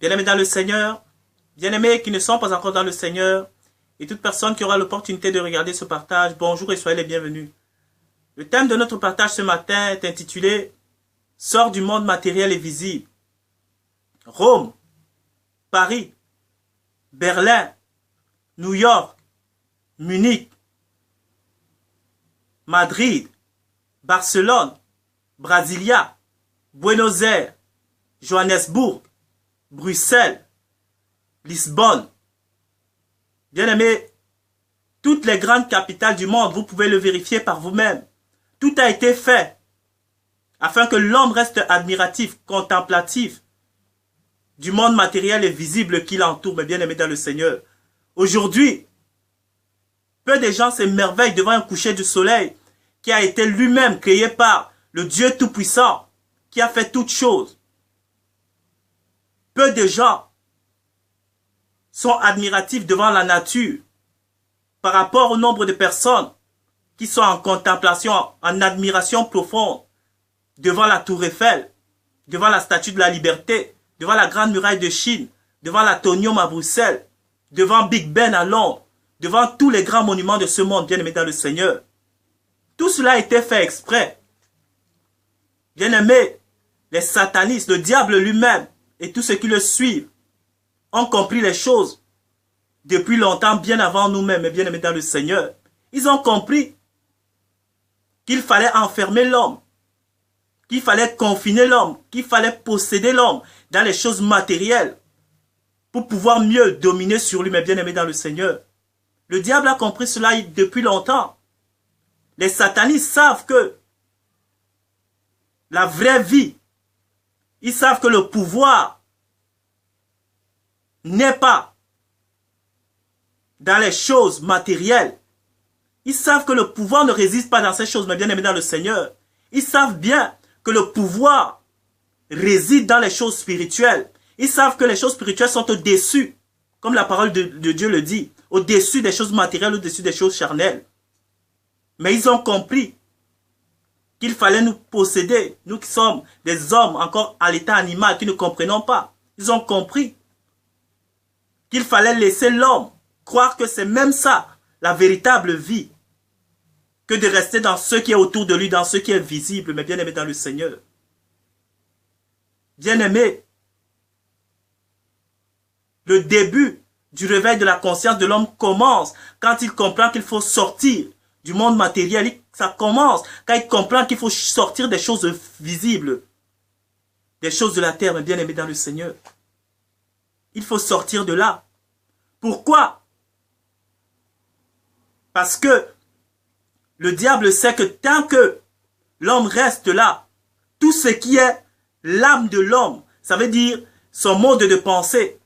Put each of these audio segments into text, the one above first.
Bien-aimés dans le Seigneur, bien-aimés qui ne sont pas encore dans le Seigneur, et toute personne qui aura l'opportunité de regarder ce partage, bonjour et soyez les bienvenus. Le thème de notre partage ce matin est intitulé « Sors du monde matériel et visible ». Rome, Paris, Berlin, New York, Munich, Madrid, Barcelone, Brasilia, Buenos Aires, Johannesburg, Bruxelles, Lisbonne. Bien-aimés, toutes les grandes capitales du monde, vous pouvez le vérifier par vous-même. Tout a été fait afin que l'homme reste admiratif, contemplatif du monde matériel et visible qui l'entoure, mes bien-aimés dans le Seigneur. Aujourd'hui, peu de gens s'émerveillent devant un coucher du soleil qui a été lui-même créé par le Dieu Tout-Puissant, qui a fait toutes choses. Peu de gens sont admiratifs devant la nature par rapport au nombre de personnes qui sont en contemplation, en admiration profonde devant la Tour Eiffel, devant la Statue de la Liberté, devant la Grande Muraille de Chine, devant l'Athénéum à Bruxelles, devant Big Ben à Londres, devant tous les grands monuments de ce monde, bien-aimés dans le Seigneur. Tout cela a été fait exprès. Bien-aimés, les satanistes, le diable lui-même et tous ceux qui le suivent ont compris les choses depuis longtemps, bien avant nous-mêmes, bien-aimés dans le Seigneur. Ils ont compris qu'il fallait enfermer l'homme, qu'il fallait confiner l'homme, qu'il fallait posséder l'homme dans les choses matérielles pour pouvoir mieux dominer sur lui, mes bien-aimés dans le Seigneur. Le diable a compris cela depuis longtemps. Les satanistes savent que la vraie vie, ils savent que le pouvoir n'est pas dans les choses matérielles. Ils savent que le pouvoir ne réside pas dans ces choses, mais bien aimés dans le Seigneur. Ils savent bien que le pouvoir réside dans les choses spirituelles. Ils savent que les choses spirituelles sont au-dessus, comme la parole de Dieu le dit, au-dessus des choses matérielles, au-dessus des choses charnelles. Mais ils ont compris qu'il fallait nous posséder, nous qui sommes des hommes encore à l'état animal, qui ne comprenons pas. Ils ont compris qu'il fallait laisser l'homme croire que c'est même ça, la véritable vie, que de rester dans ce qui est autour de lui, dans ce qui est visible, mais bien aimé dans le Seigneur. Bien aimé, le début du réveil de la conscience de l'homme commence quand il comprend qu'il faut sortir du monde matériel. Ça commence quand il comprend qu'il faut sortir des choses visibles, des choses de la terre, mais bien aimé dans le Seigneur. Il faut sortir de là. Pourquoi? Parce que le diable sait que tant que l'homme reste là, tout ce qui est l'âme de l'homme, ça veut dire son mode de pensée,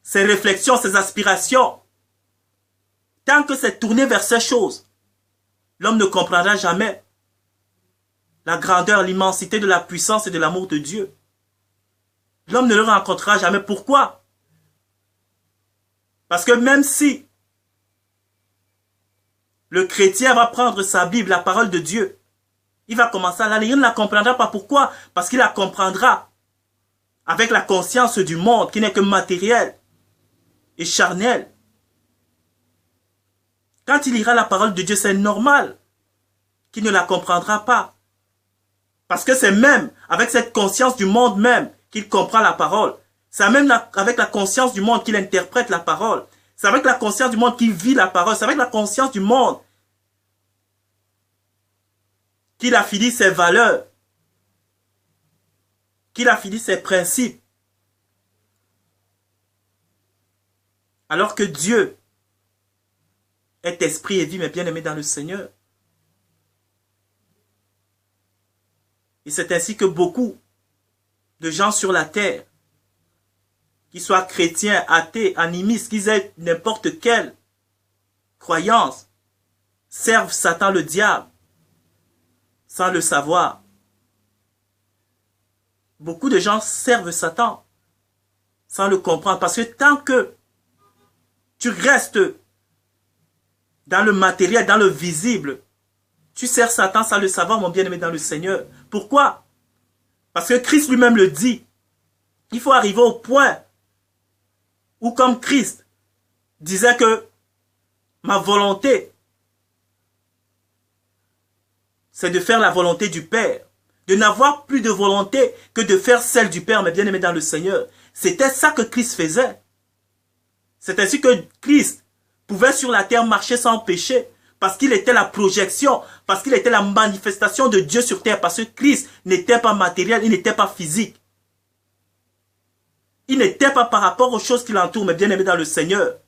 ses réflexions, ses aspirations, tant que c'est tourné vers ces choses, l'homme ne comprendra jamais la grandeur, l'immensité de la puissance et de l'amour de Dieu. L'homme ne le rencontrera jamais. Pourquoi? Parce que même si le chrétien va prendre sa Bible, la parole de Dieu, il va commencer à la lire, il ne la comprendra pas. Pourquoi? Parce qu'il la comprendra avec la conscience du monde qui n'est que matériel et charnel. Quand il lira la parole de Dieu, c'est normal qu'il ne la comprendra pas. Parce que c'est même avec cette conscience du monde même qu'il comprend la parole. C'est même avec la conscience du monde qu'il interprète la parole. C'est avec la conscience du monde qu'il vit la parole. C'est avec la conscience du monde qu'il affilie ses valeurs, qu'il affilie ses principes. Alors que Dieu est esprit et vie, mes bien-aimés dans le Seigneur. Et c'est ainsi que beaucoup de gens sur la terre, qu'ils soient chrétiens, athées, animistes, qu'ils aient n'importe quelle croyance, servent Satan le diable sans le savoir. Beaucoup de gens servent Satan sans le comprendre. Parce que tant que tu restes dans le matériel, dans le visible, tu sers Satan sans le savoir, mon bien-aimé dans le Seigneur. Pourquoi? Parce que Christ lui-même le dit. Il faut arriver au point où, comme Christ disait que ma volonté, c'est de faire la volonté du Père. De n'avoir plus de volonté que de faire celle du Père, mes bien-aimés dans le Seigneur. C'était ça que Christ faisait. C'est ainsi que Christ pouvait sur la terre marcher sans péché. Parce qu'il était la projection, parce qu'il était la manifestation de Dieu sur terre. Parce que Christ n'était pas matériel, il n'était pas physique. Il n'était pas par rapport aux choses qui l'entourent, mes bien-aimés dans le Seigneur.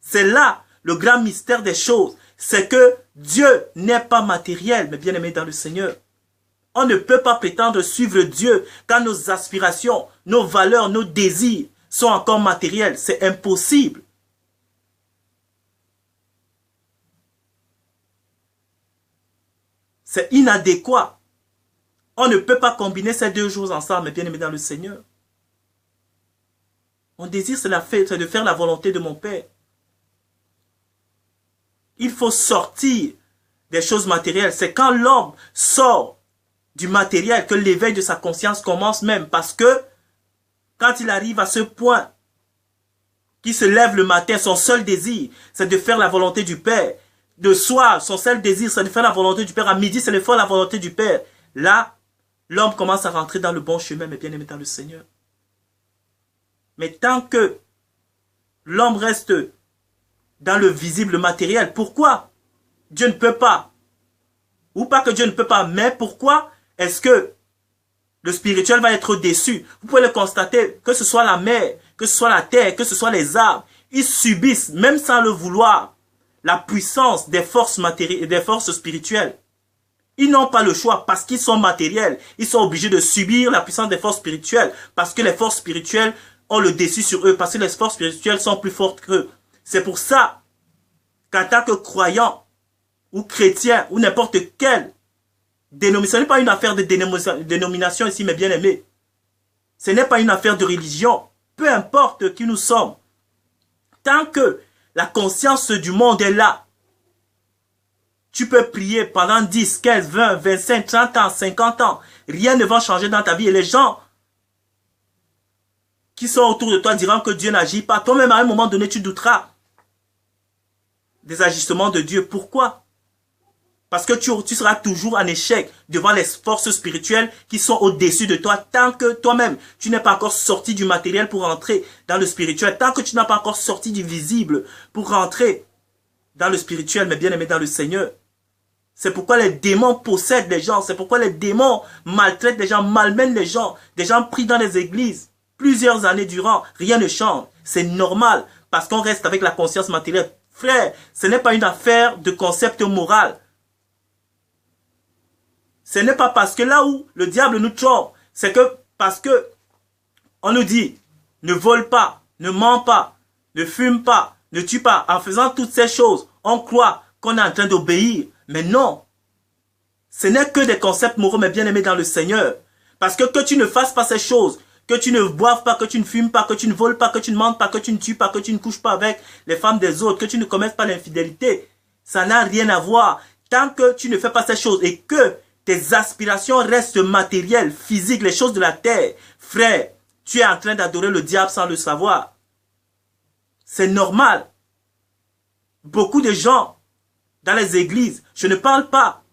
C'est là le grand mystère des choses. C'est que Dieu n'est pas matériel, mes bien-aimés dans le Seigneur. On ne peut pas prétendre suivre Dieu quand nos aspirations, nos valeurs, nos désirs sont encore matériels. C'est impossible. C'est inadéquat. On ne peut pas combiner ces deux choses ensemble, mes bien-aimés dans le Seigneur. Mon désir, c'est de faire la volonté de mon Père. Il faut sortir des choses matérielles. C'est quand l'homme sort du matériel que l'éveil de sa conscience commence même. Parce que quand il arrive à ce point, qu'il se lève le matin, son seul désir, c'est de faire la volonté du Père. De soir, son seul désir, c'est de faire la volonté du Père. À midi, c'est de faire la volonté du Père. Là, l'homme commence à rentrer dans le bon chemin, mes bien-aimés dans le Seigneur. Mais tant que l'homme reste dans le visible, le matériel, pourquoi Dieu ne peut pas? Ou pas que Dieu ne peut pas, mais pourquoi est-ce que le spirituel va être déçu? Vous pouvez le constater, que ce soit la mer, que ce soit la terre, que ce soit les arbres, ils subissent, même sans le vouloir, la puissance des forces matérielles, des forces spirituelles. Ils n'ont pas le choix parce qu'ils sont matériels. Ils sont obligés de subir la puissance des forces spirituelles parce que les forces spirituelles ont le dessus sur eux, parce que les forces spirituelles sont plus fortes qu'eux. C'est pour ça qu'en tant que croyant ou chrétien ou n'importe quelle dénomination, ce n'est pas une affaire de dénomination ici, mes bien-aimés. Ce n'est pas une affaire de religion. Peu importe qui nous sommes. Tant que la conscience du monde est là, tu peux prier pendant 10, 15, 20, 25, 30 ans, 50 ans. Rien ne va changer dans ta vie. Et les gens qui sont autour de toi diront que Dieu n'agit pas. Toi-même, à un moment donné, tu douteras des agissements de Dieu. Pourquoi? Parce que tu seras toujours en échec devant les forces spirituelles qui sont au-dessus de toi. Tant que toi-même, tu n'es pas encore sorti du matériel pour rentrer dans le spirituel. Tant que tu n'as pas encore sorti du visible pour rentrer dans le spirituel, mais bien aimé dans le Seigneur. C'est pourquoi les démons possèdent les gens. C'est pourquoi les démons maltraitent les gens, malmènent les gens. Des gens pris dans les églises plusieurs années durant. Rien ne change. C'est normal parce qu'on reste avec la conscience matérielle. Frère, ce n'est pas une affaire de concept moral. Ce n'est pas parce que là où le diable nous trompe, c'est que parce que on nous dit ne vole pas, ne ment pas, ne fume pas, ne tue pas. En faisant toutes ces choses, on croit qu'on est en train d'obéir. Mais non, ce n'est que des concepts moraux, mais bien aimés dans le Seigneur. Parce que tu ne fasses pas ces choses, que tu ne boives pas, que tu ne fumes pas, que tu ne voles pas, que tu ne mentes pas, que tu ne tues pas, que tu ne couches pas avec les femmes des autres, que tu ne commettes pas l'infidélité, ça n'a rien à voir. Tant que tu ne fais pas ces choses et que tes aspirations restent matérielles, physiques, les choses de la terre, frère, tu es en train d'adorer le diable sans le savoir. C'est normal. Beaucoup de gens dans les églises, je ne parle pas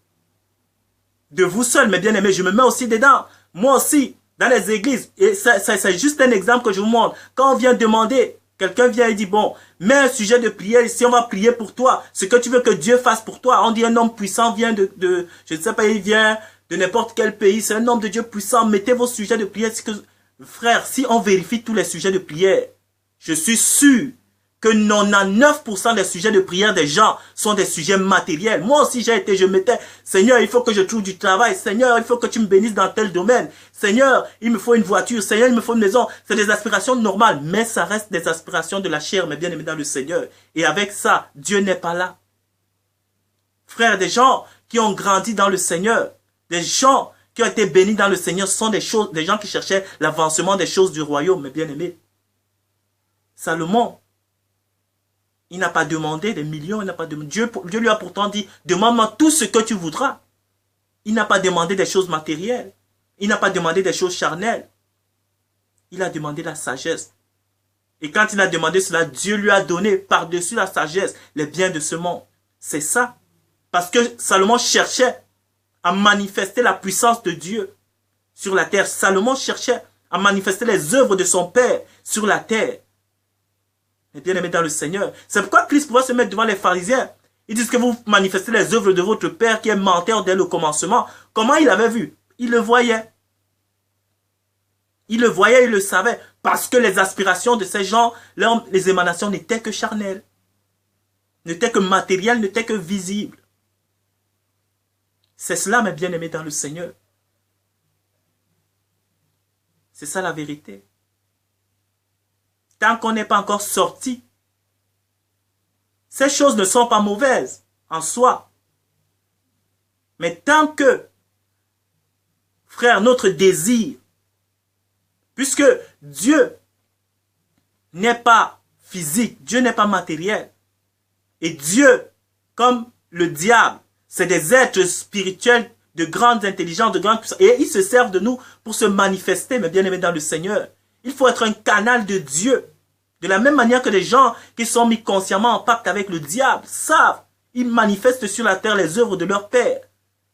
de vous seuls, mes bien-aimés, je me mets aussi dedans. Moi aussi, dans les églises, et c'est juste un exemple que je vous montre. Quand on vient demander, quelqu'un vient et dit, bon, mets un sujet de prière ici, on va prier pour toi. Ce que tu veux que Dieu fasse pour toi. On dit un homme puissant vient je ne sais pas, il vient de n'importe quel pays. C'est un homme de Dieu puissant. Mettez vos sujets de prière. Frère, si on vérifie tous les sujets de prière, je suis sûr que 99% des sujets de prière des gens sont des sujets matériels. Moi aussi, je mettais, Seigneur, il faut que je trouve du travail. Seigneur, il faut que tu me bénisses dans tel domaine. Seigneur, il me faut une voiture. Seigneur, il me faut une maison. C'est des aspirations normales, mais ça reste des aspirations de la chair, mais bien aimé dans le Seigneur. Et avec ça, Dieu n'est pas là. Frère, des gens qui ont grandi dans le Seigneur, des gens qui ont été bénis dans le Seigneur, ce sont des gens qui cherchaient l'avancement des choses du royaume, mes bien-aimés. Salomon, il n'a pas demandé des millions, il n'a pas demandé. Dieu lui a pourtant dit, demande-moi tout ce que tu voudras. Il n'a pas demandé des choses matérielles. Il n'a pas demandé des choses charnelles. Il a demandé la sagesse. Et quand il a demandé cela, Dieu lui a donné par-dessus la sagesse les biens de ce monde. C'est ça. Parce que Salomon cherchait à manifester la puissance de Dieu sur la terre. Salomon cherchait à manifester les œuvres de son Père sur la terre. Mais bien aimé dans le Seigneur. C'est pourquoi Christ pouvait se mettre devant les pharisiens. Ils disent que vous manifestez les œuvres de votre Père qui est menteur dès le commencement. Comment il avait vu? Il le voyait. Il le voyait, il le savait. Parce que les aspirations de ces gens, les émanations n'étaient que charnelles. N'étaient que matérielles, n'étaient que visibles. C'est cela, mes bien-aimés dans le Seigneur. C'est ça la vérité. Tant qu'on n'est pas encore sorti, ces choses ne sont pas mauvaises en soi. Mais tant que, frère, notre désir, puisque Dieu n'est pas physique, Dieu n'est pas matériel, et Dieu, comme le diable, c'est des êtres spirituels de grande intelligence, de grande puissance, et ils se servent de nous pour se manifester, mes bien-aimés dans le Seigneur. Il faut être un canal de Dieu. De la même manière que les gens qui sont mis consciemment en pacte avec le diable savent, ils manifestent sur la terre les œuvres de leur Père.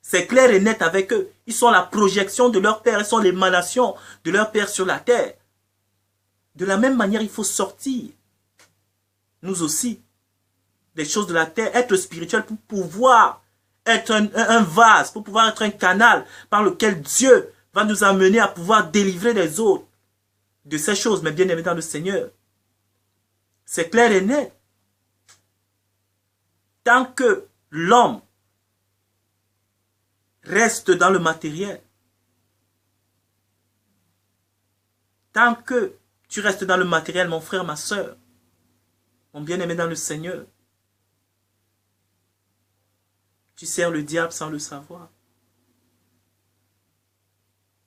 C'est clair et net avec eux. Ils sont la projection de leur Père, ils sont l'émanation de leur Père sur la terre. De la même manière, il faut sortir, nous aussi, des choses de la terre, être spirituel pour pouvoir être un vase, pour pouvoir être un canal par lequel Dieu va nous amener à pouvoir délivrer les autres de ces choses, mais bien aimés dans le Seigneur. C'est clair et net. Tant que l'homme reste dans le matériel, tant que tu restes dans le matériel, mon frère, ma soeur, mon bien-aimé dans le Seigneur, tu sers le diable sans le savoir.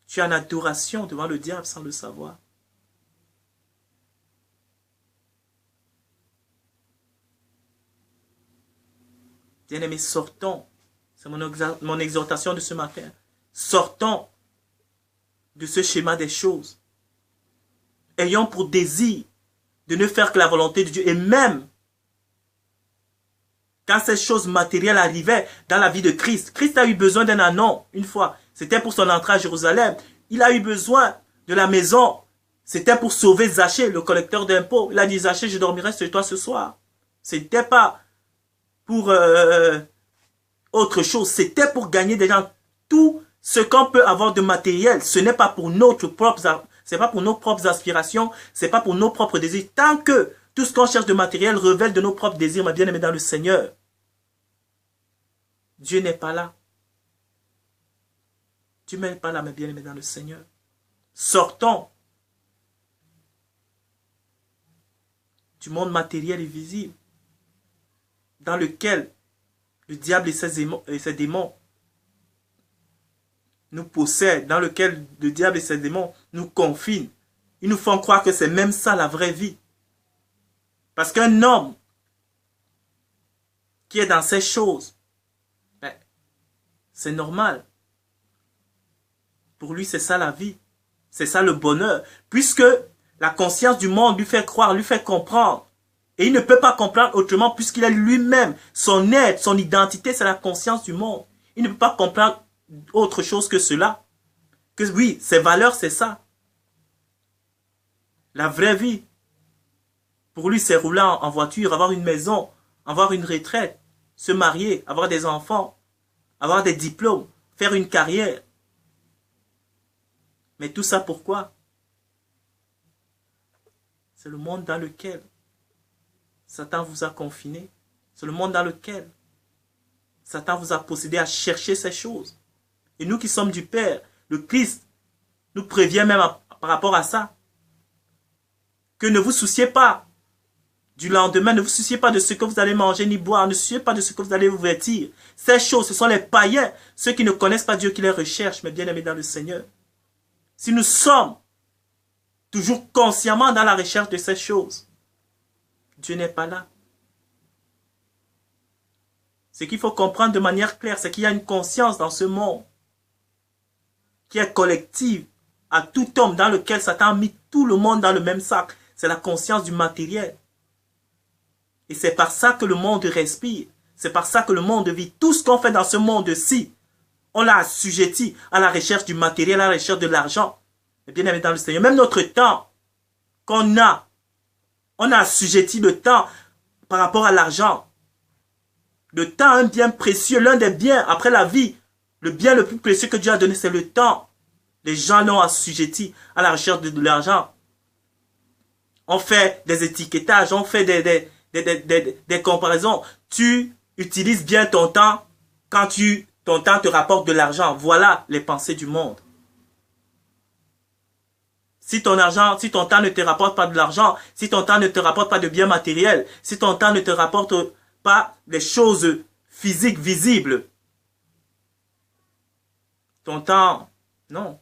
Tu es en adoration devant le diable sans le savoir. Bien-aimés, sortons. C'est mon exhortation de ce matin. Sortons de ce schéma des choses. Ayons pour désir de ne faire que la volonté de Dieu. Et même quand ces choses matérielles arrivaient dans la vie de Christ, Christ a eu besoin d'un anon une fois. C'était pour son entrée à Jérusalem. Il a eu besoin de la maison. C'était pour sauver Zachée, le collecteur d'impôts. Il a dit, Zachée, je dormirai sur toi ce soir. Ce n'était pas pour autre chose. C'était pour gagner des gens. Tout ce qu'on peut avoir de matériel, ce n'est pas pour notre propre, c'est pas pour nos propres aspirations, c'est pas pour nos propres désirs. Tant que tout ce qu'on cherche de matériel révèle de nos propres désirs, mes bien-aimés dans le Seigneur, Dieu n'est pas là. Dieu n'est pas là, mes bien-aimés dans le Seigneur. Sortons du monde matériel et visible dans lequel le diable et ses démons nous possèdent, dans lequel le diable et ses démons nous confinent. Ils nous font croire que c'est même ça la vraie vie. Parce qu'un homme qui est dans ces choses, ben, c'est normal. Pour lui, c'est ça la vie. C'est ça le bonheur. Puisque la conscience du monde lui fait croire, lui fait comprendre. Et il ne peut pas comprendre autrement puisqu'il a lui-même, son être, son identité, c'est la conscience du monde. Il ne peut pas comprendre autre chose que cela. Que oui, ses valeurs, c'est ça. La vraie vie. Pour lui, c'est rouler en voiture, avoir une maison, avoir une retraite, se marier, avoir des enfants, avoir des diplômes, faire une carrière. Mais tout ça pourquoi? C'est le monde dans lequel Satan vous a confiné. C'est le monde dans lequel Satan vous a possédé à chercher ces choses. Et nous qui sommes du Père, le Christ nous prévient même par rapport à ça. Que ne vous souciez pas du lendemain, ne vous souciez pas de ce que vous allez manger ni boire, ne vous souciez pas de ce que vous allez vous vêtir. Ces choses, ce sont les païens, ceux qui ne connaissent pas Dieu qui les recherchent, mais bien aimés dans le Seigneur. Si nous sommes toujours consciemment dans la recherche de ces choses, Dieu n'est pas là. Ce qu'il faut comprendre de manière claire, c'est qu'il y a une conscience dans ce monde qui est collective à tout homme dans lequel Satan a mis tout le monde dans le même sac. C'est la conscience du matériel. Et c'est par ça que le monde respire. C'est par ça que le monde vit. Tout ce qu'on fait dans ce monde-ci, on l'a assujetti à la recherche du matériel, à la recherche de l'argent. Et bien aimé dans le Seigneur, même notre temps qu'on a, on a assujetti le temps par rapport à l'argent. Le temps, un bien précieux, l'un des biens après la vie. Le bien le plus précieux que Dieu a donné, c'est le temps. Les gens l'ont assujetti à la recherche de l'argent. On fait des étiquetages, on fait des comparaisons. Tu utilises bien ton temps quand ton temps te rapporte de l'argent. Voilà les pensées du monde. Si ton temps ne te rapporte pas de l'argent, si ton temps ne te rapporte pas de biens matériels, si ton temps ne te rapporte pas des choses physiques visibles, ton temps, non,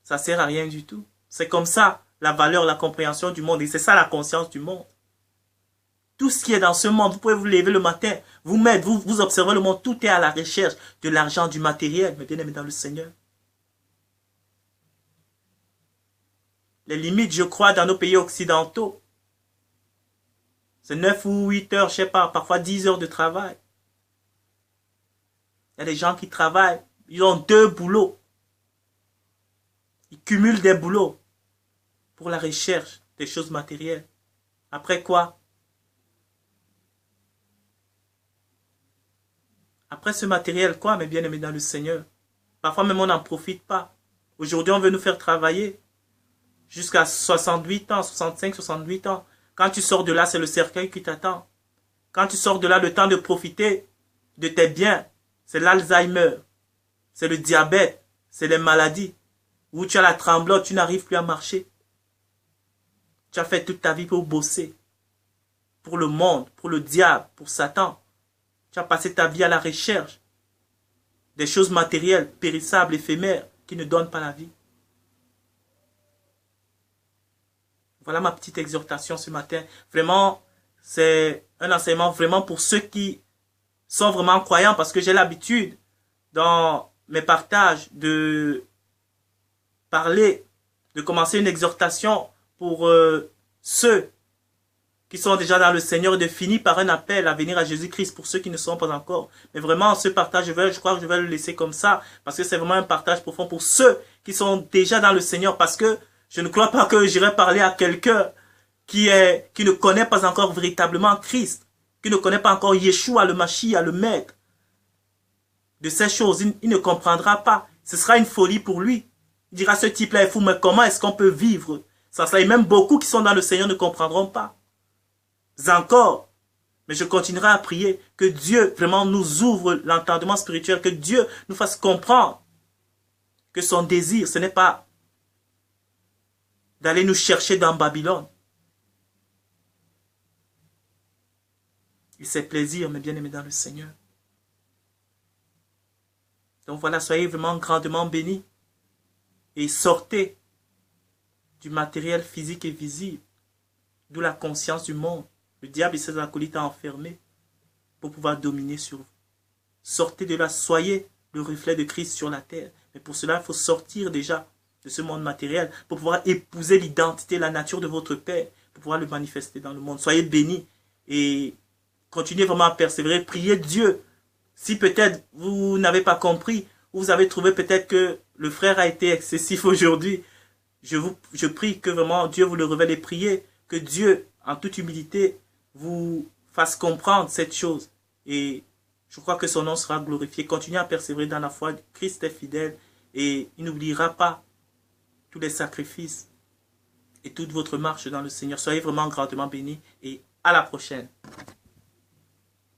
ça sert à rien du tout. C'est comme ça la valeur, la compréhension du monde. Et c'est ça la conscience du monde. Tout ce qui est dans ce monde, vous pouvez vous lever le matin, vous observez le monde, tout est à la recherche de l'argent, du matériel, mes bien-aimés dans le Seigneur. Les limites, je crois, dans nos pays occidentaux, c'est 9 ou 8 heures, je ne sais pas, parfois 10 heures de travail. Il y a des gens qui travaillent, ils ont 2 boulots. Ils cumulent des boulots pour la recherche des choses matérielles. Après quoi? Après ce matériel, quoi, mes bien-aimés dans le Seigneur? Parfois même, on n'en profite pas. Aujourd'hui, on veut nous faire travailler jusqu'à 68 ans, 65, 68 ans. Quand tu sors de là, c'est le cercueil qui t'attend. Quand tu sors de là, le temps de profiter de tes biens, c'est l'Alzheimer, c'est le diabète, c'est les maladies. Où tu as la tremblote, tu n'arrives plus à marcher. Tu as fait toute ta vie pour bosser. Pour le monde, pour le diable, pour Satan. Tu as passé ta vie à la recherche des choses matérielles, périssables, éphémères, qui ne donnent pas la vie. Voilà ma petite exhortation ce matin. Vraiment, c'est un enseignement vraiment pour ceux qui sont vraiment croyants, parce que j'ai l'habitude dans mes partages de parler, de commencer une exhortation pour ceux qui sont déjà dans le Seigneur et de finir par un appel à venir à Jésus-Christ pour ceux qui ne sont pas encore. Mais vraiment, ce partage, je crois que je vais le laisser comme ça, parce que c'est vraiment un partage profond pour ceux qui sont déjà dans le Seigneur, parce que je ne crois pas que j'irai parler à quelqu'un qui ne connaît pas encore véritablement Christ, qui ne connaît pas encore Yeshua, le Mashiach, le Maître. De ces choses, il ne comprendra pas. Ce sera une folie pour lui. Il dira, ce type-là est fou, mais comment est-ce qu'on peut vivre sans cela? Et même beaucoup qui sont dans le Seigneur ne comprendront pas. Encore. Mais je continuerai à prier que Dieu vraiment nous ouvre l'entendement spirituel, que Dieu nous fasse comprendre que son désir, ce n'est pas d'aller nous chercher dans Babylone. Et c'est plaisir, mes bien-aimés dans le Seigneur. Donc voilà, soyez vraiment grandement bénis et sortez du matériel physique et visible, d'où la conscience du monde. Le diable et ses acolytes à enfermer pour pouvoir dominer sur vous. Sortez de là, soyez le reflet de Christ sur la terre. Mais pour cela, il faut sortir déjà de ce monde matériel pour pouvoir épouser l'identité, la nature de votre Père, pour pouvoir le manifester dans le monde. Soyez bénis et continuez vraiment à persévérer. Priez Dieu. Si peut-être vous n'avez pas compris, ou vous avez trouvé peut-être que le frère a été excessif aujourd'hui, je prie que vraiment Dieu vous le révèle et priez que Dieu, en toute humilité, vous fasse comprendre cette chose. Et je crois que son nom sera glorifié. Continuez à persévérer dans la foi. Christ est fidèle et il n'oubliera pas tous les sacrifices et toute votre marche dans le Seigneur. Soyez vraiment grandement bénis et à la prochaine.